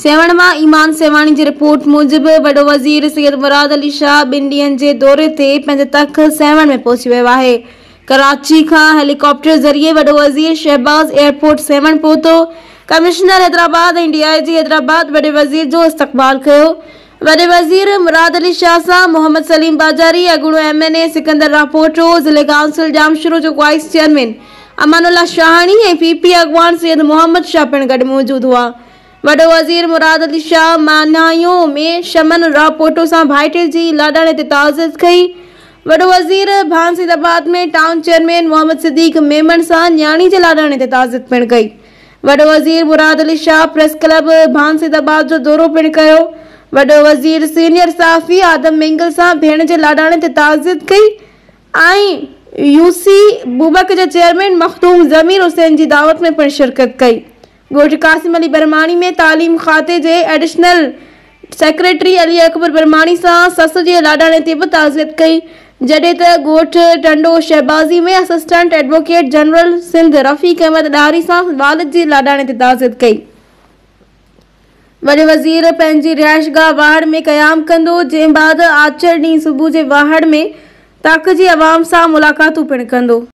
सेवण मां ईमान सेवाणी जी रिपोर्ट मूजिब वॾो वज़ीर सैयद मुराद अली शाह 2 ॾींहनि जे दौरे ते पंहिंजे तख़्त सेवण में पहुची वियो आहे। कराची खां हेलीकॉप्टर ज़रिए वॾो वज़ीर शहबाज़ एयरपोर्ट सेवण पहुतो। कमिश्नर हैदराबाद ऐं DIG हैदराबाद वॾे वज़ीर जो इस्तक़बाल कयो। वॾे वज़ीर मुराद अली शाह सां मोहम्मद सलीम बाजारी, अॻूणो MNA सिकंदर रापोटो, ज़िले काउंसिल जामशुरो जो वाइस चेयरमैन अमानुल्लाह शाहानी ऐं PP अॻवान सैयद मोहम्मद शाह पिणु गॾु मौजूद हुआ। वॾो वज़ीर मुराद अली शाह मानायूं में शमन रापोटो सां भाइटिए जी लाॾाणे ते ताज़ियत कई। वॾो वज़ीर भांसीदाबाद में टाउन चेयरमैन मोहम्मद सिद्दीक मेमन सां न्याणी जे लाॾाणे ते ताज़ियत पिणु कई। वॾो वज़ीर मुराद अली शाह प्रेस क्लब भांसीदाबाद जो दौरो पिणु कयो। वॾो वज़ीर सीनियर सहाफ़ी आदम मेंगल सां भेण जे लाॾाणे ते ताज़ियत कई ऐं UC बूबक जे चेयरमैन मखदूम ज़मीर हुसैन जी दावत में पिणु शिरकत कई। ॻोठ कासिम अली बरमाणी में तालीम खाते जे एडिशनल सेक्रेटरी अली अकबर बरमाणी सां सस जे लाॾाणे ते बि ताज़ियत कई, जॾहिं त ॻोठ टंडो शहबाज़ी में असिस्टेंट एडवोकेट जनरल सिंध रफ़ीक अहमद ॾारी सां वालिद जी लाॾाणे ते ताज़ियत कई। वॾे वज़ीर पंहिंजी रिहाइशगाह वाहड़ में क़याम कंदो, जंहिं बाद आचर ॾींहुं सुबुह जे वाहड़ में ताक़ जी अवाम सां मुलाक़ातूं पिणु कंदो।